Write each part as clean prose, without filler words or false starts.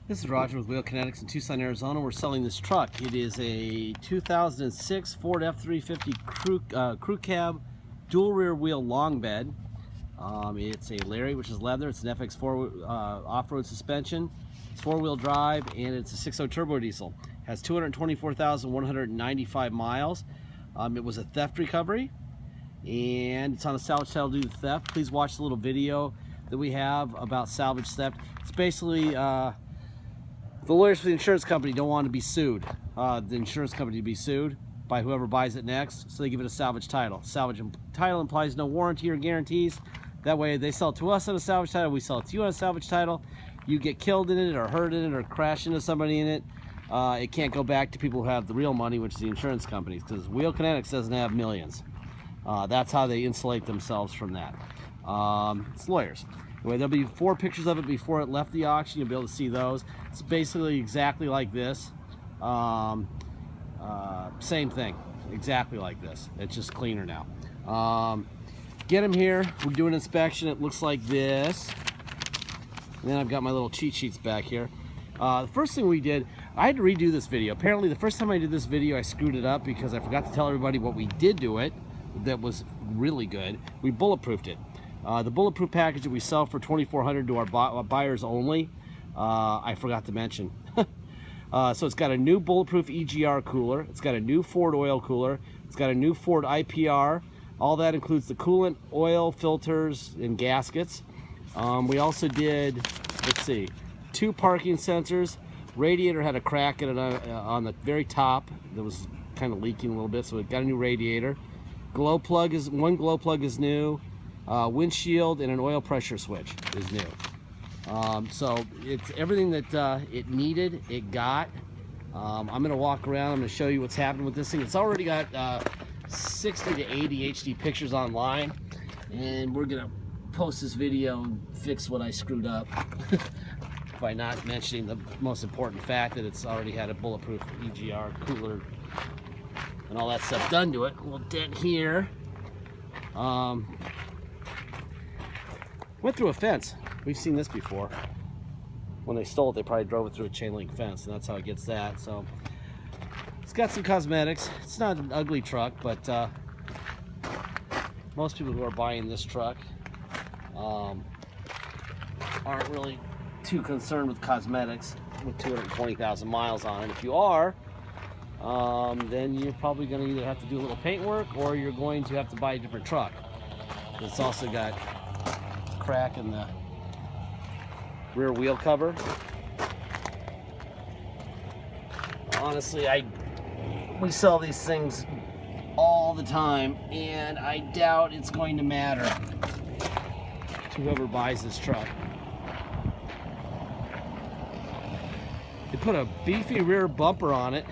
This is Roger with Wheel Kinetics in Tucson, Arizona. We're selling this truck. It is a 2006 Ford F350 crew cab, dual rear wheel long bed. It's a Larry, which is leather. It's an FX4 off-road suspension. It's four-wheel drive, and it's a 6.0 turbo diesel. It has 224,195 miles. It was a theft recovery, and it's on a salvage title due to theft. Please watch the little video that we have about salvage theft. It's basically the lawyers for the insurance company don't want to be sued, the insurance company to be sued by whoever buys it next, so they give it a salvage title. Salvage title implies no warranty or guarantees. That way they sell it to us on a salvage title, we sell it to you on a salvage title. You get killed in it or hurt in it or crash into somebody in it, it can't go back to people who have the real money, which is the insurance companies, because Wheel Kinetics doesn't have millions. That's how they insulate themselves from that. It's lawyers. Anyway, there'll be 4 pictures of it before it left the auction. You'll be able to see those. It's basically exactly like this. Same thing, exactly like this. It's just cleaner now. Get them here. We'll do an inspection. It looks like this. And then I've got my little cheat sheets back here. The first thing we did, I had to redo this video. Apparently, the first time I did this video, I screwed it up because I forgot to tell everybody what we did to it that was really good. We bulletproofed it. The bulletproof package that we sell for $2,400 to our buyers only, I forgot to mention. So it's got a new bulletproof EGR cooler. It's got a new Ford oil cooler. It's got a new Ford IPR. All that includes the coolant, oil, filters, and gaskets. We also did, let's see, 2 parking sensors. Radiator had a crack in it on the very top that was kind of leaking a little bit, so we got a new radiator. One glow plug is new. Windshield and an oil pressure switch is new. So it's everything that it needed, it got. I'm going to walk around. I'm going to show you what's happening with this thing. It's already got 60 to 80 HD pictures online, and we're going to post this video and fix what I screwed up by not mentioning the most important fact that it's already had a bulletproof EGR cooler and all that stuff done to it. A little dent here. Went through a fence. We've seen this before. When they stole it, they probably drove it through a chain link fence, and that's how it gets that. So it's got some cosmetics. It's not an ugly truck, but most people who are buying this truck aren't really too concerned with cosmetics with 220,000 miles on it. If you are, then you're probably going to either have to do a little paint work or you're going to have to buy a different truck. It's also got crack in the rear wheel cover. Honestly, we sell these things all the time, and I doubt it's going to matter to whoever buys this truck. They put a beefy rear bumper on it,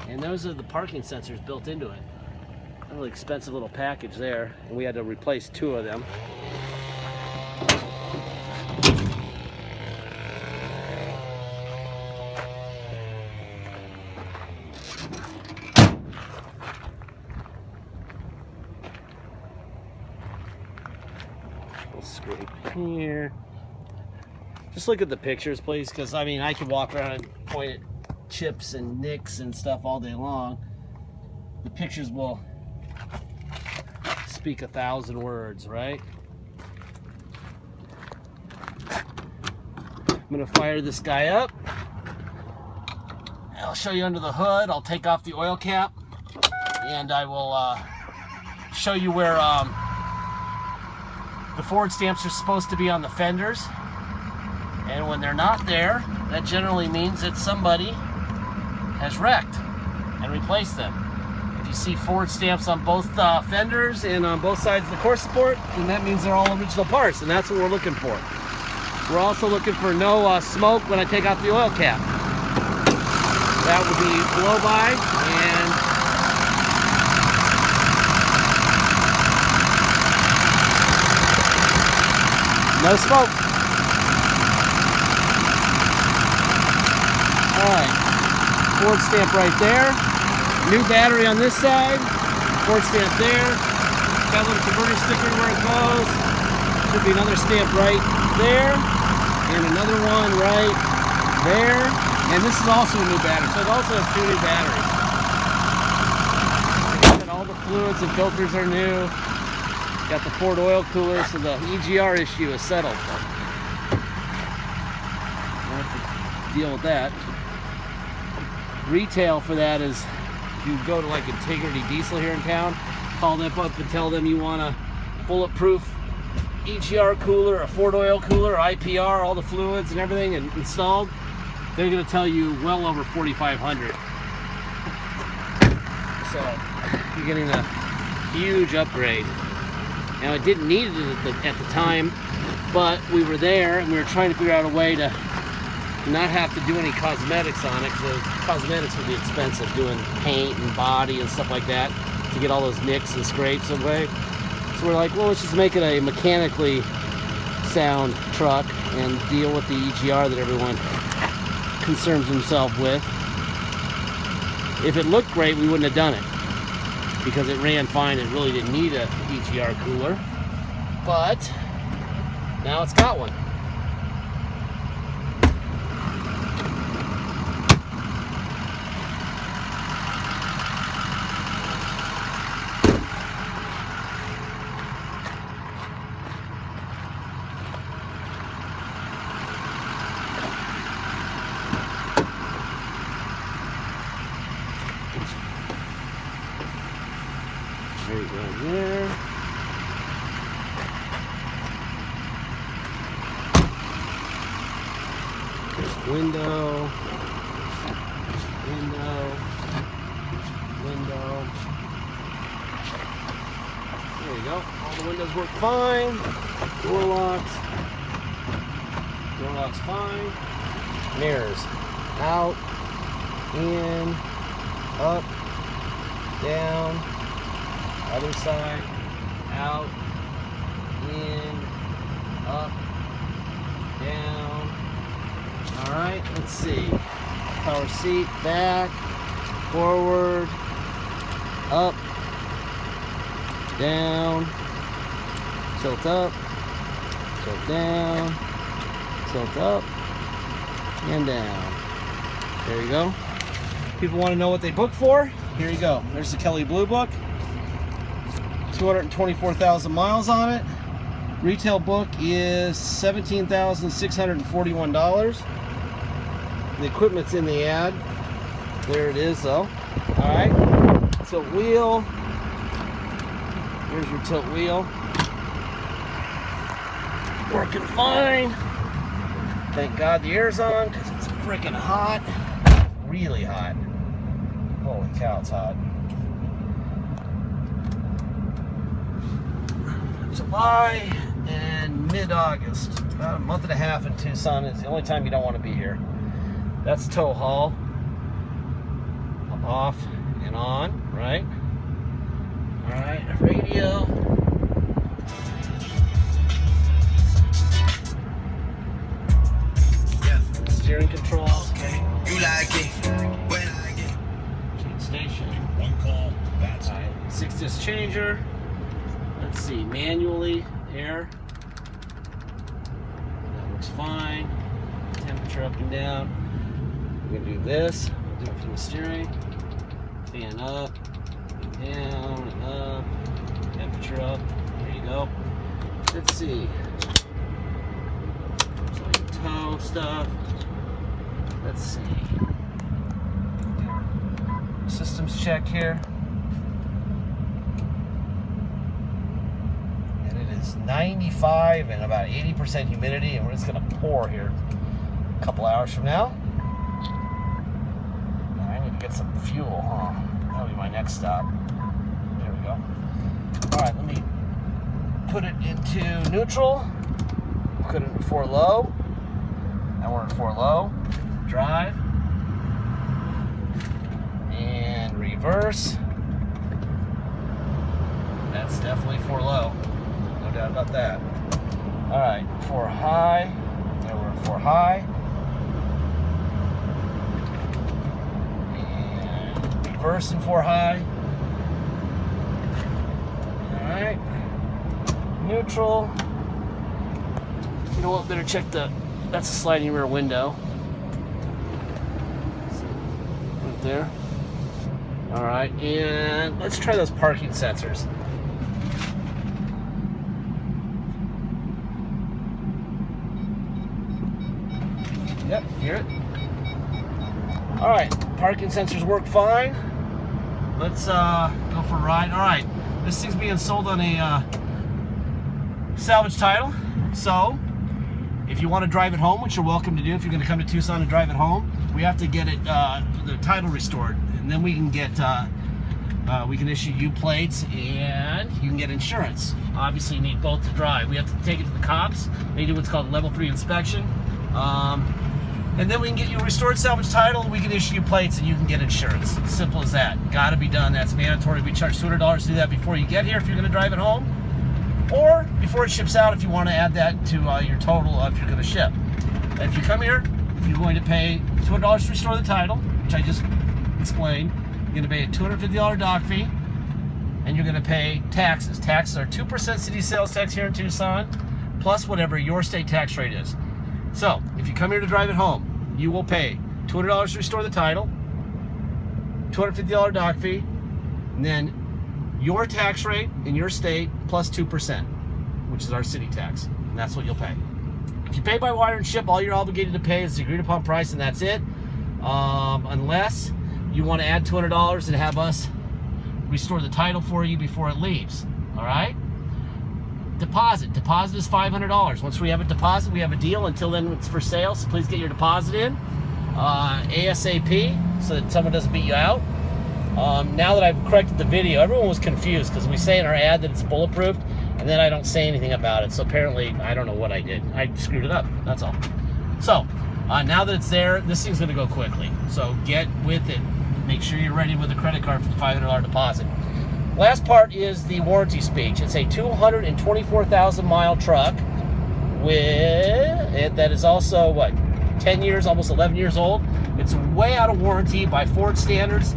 and those are the parking sensors built into it. A really expensive little package there, and we had to replace 2 of them. We'll scrape here. Just look at the pictures, please, because I mean I could walk around and point at chips and nicks and stuff all day long. The pictures will speak 1,000 words, right? I'm gonna fire this guy up. I'll show you under the hood. I'll take off the oil cap, and I will show you where the Ford stamps are supposed to be on the fenders. And when they're not there, that generally means that somebody has wrecked and replaced them. If you see Ford stamps on both fenders and on both sides of the core support, then that means they're all original parts, and that's what we're looking for. We're also looking for no smoke when I take out the oil cap. That would be blow by, and no smoke. Alright, Ford stamp right there. New battery on this side. Ford stamp there. Got a little converter sticker where it goes. Should be another stamp right there. And another one right there, and this is also a new battery, so it also has 2 new batteries. And all the fluids and filters are new. Got the Ford oil cooler, so the EGR issue is settled. Don't have to deal with that. Retail for that is, if you go to like Integrity Diesel here in town, call them up and tell them you want a bulletproof EGR cooler, a Ford oil cooler, IPR, all the fluids and everything installed. They're going to tell you well over $4,500. So you're getting a huge upgrade. Now, I didn't need it at the time, but we were there and we were trying to figure out a way to not have to do any cosmetics on it, because cosmetics would be expensive, doing paint and body and stuff like that to get all those nicks and scrapes away. So we're like, well, let's just make it a mechanically sound truck and deal with the EGR that everyone concerns himself with. If it looked great, we wouldn't have done it, because it ran fine. It really didn't need a EGR cooler, but now it's got one. Right there. Window. There you go. All the windows work fine. Door locks. Door locks fine. Mirrors. Out. In. Up. Down. Other side, out, in, up, down. All right, let's see. Power seat, back, forward, up, down, tilt up, tilt down, tilt up, and down. There you go. People want to know what they book for? Here you go. There's the Kelly Blue Book. 224,000 miles on it. Retail book is $17,641. The equipment's in the ad. There it is, though. All right. Tilt wheel. Here's your tilt wheel. Working fine. Thank God the air's on, because it's freaking hot. Really hot. Holy cow, it's hot. July and mid-August, about a month and a half in Tucson is the only time you don't want to be here. That's tow haul, off and on, right? All right, radio. Yeah. Steering controls. Okay. You like it when I get. Change station. One call. That's all right. 6-disc changer. Let's see, manually, air. That looks fine. Temperature up and down. We're gonna do this. We'll do it from the steering. Fan up, down, and up. Temperature up. There you go. Let's see. So you tow stuff. Let's see. Systems check here. 95 and about 80% humidity, and we're just gonna pour here a couple hours from now. I need to get some fuel, huh? That'll be my next stop. There we go. All right, let me put it into neutral. Put it in 4 low. Now we're in 4 low. Drive. And reverse. That's definitely 4 low. No doubt about that. All right, 4 high. Now we're in 4 high. And reverse in 4 high. All right. Neutral. You know what? Better check that's a sliding rear window. up there. All right, and let's try those parking sensors. Yep, hear it. All right, parking sensors work fine. Let's go for a ride. All right, this thing's being sold on a salvage title. So if you want to drive it home, which you're welcome to do if you're going to come to Tucson and drive it home, we have to get it the title restored, and then we can get we can issue you plates and you can get insurance. Obviously, you need both to drive. We have to take it to the cops. They do what's called level 3 inspection, and then we can get you a restored salvage title. We can issue you plates and you can get insurance. Simple as that. Got to be done. That's mandatory. We charge $200 to do that before you get here if you're going to drive it home, or before it ships out if you want to add that to your total if you're going to ship. If you come here, you're going to pay $200 to restore the title, which I just explained. You're going to pay a $250 dock fee, and you're going to pay taxes. Taxes are 2% city sales tax here in Tucson, plus whatever your state tax rate is. So if you come here to drive it home, you will pay $200 to restore the title, $250 dock fee, and then your tax rate in your state plus 2%, which is our city tax, and that's what you'll pay. If you pay by wire and ship, all you're obligated to pay is the agreed upon price, and that's it. Unless you want to add $200 and have us restore the title for you before it leaves. All right? Deposit is $500. Once we have a deposit, we have a deal. Until then, it's for sale, so please get your deposit in ASAP so that someone doesn't beat you out. Now that I've corrected the video, everyone was confused because we say in our ad that it's bulletproof, and then I don't say anything about it. So apparently, I don't know what I did. I screwed it up, that's all. So now that it's there, this thing's gonna go quickly. So get with it. Make sure you're ready with a credit card for the $500 deposit. Last part is the warranty speech. It's a 224,000 mile truck that is also, what, 10 years, almost 11 years old. It's way out of warranty by Ford standards,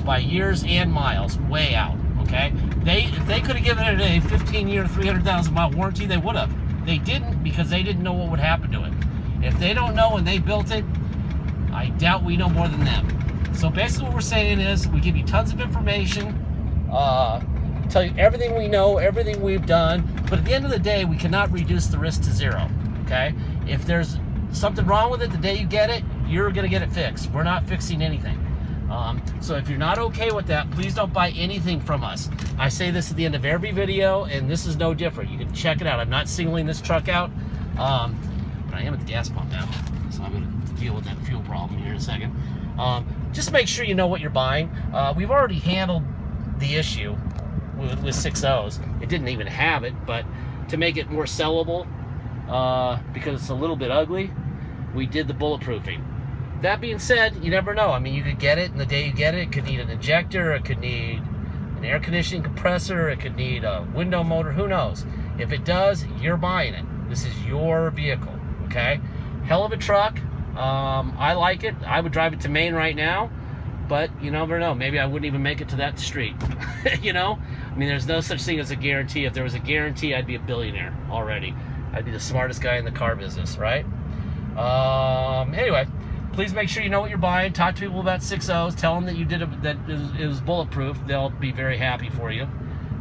by years and miles, way out, okay? If they could have given it a 15-year, 300,000 mile warranty, they would have. They didn't, because they didn't know what would happen to it. If they don't know when they built it, I doubt we know more than them. So basically what we're saying is we give you tons of information, tell you everything we know, everything we've done, but at the end of the day, we cannot reduce the risk to zero, okay? If there's something wrong with it the day you get it, you're gonna get it fixed. We're not fixing anything. So if you're not okay with that, please don't buy anything from us. I say this at the end of every video, and this is no different. You can check it out. I'm not singling this truck out, but I am at the gas pump now, so I'm gonna deal with that fuel problem here in a second. Just make sure you know what you're buying. We've already handled the issue with 6.0s. It didn't even have it, but to make it more sellable, because it's a little bit ugly, we did the bulletproofing. That being said, you never know. I mean, you could get it, and the day you get it, it could need an injector, it could need an air conditioning compressor, it could need a window motor, who knows? If it does, you're buying it. This is your vehicle, okay? Hell of a truck. I like it. I would drive it to Maine right now, but you never know. Maybe I wouldn't even make it to that street. You know? I mean, there's no such thing as a guarantee. If there was a guarantee, I'd be a billionaire already. I'd be the smartest guy in the car business, right? Anyway, please make sure you know what you're buying. Talk to people about 6.0s. Tell them that you did that it was bulletproof. They'll be very happy for you.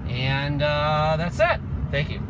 And that's that. Thank you.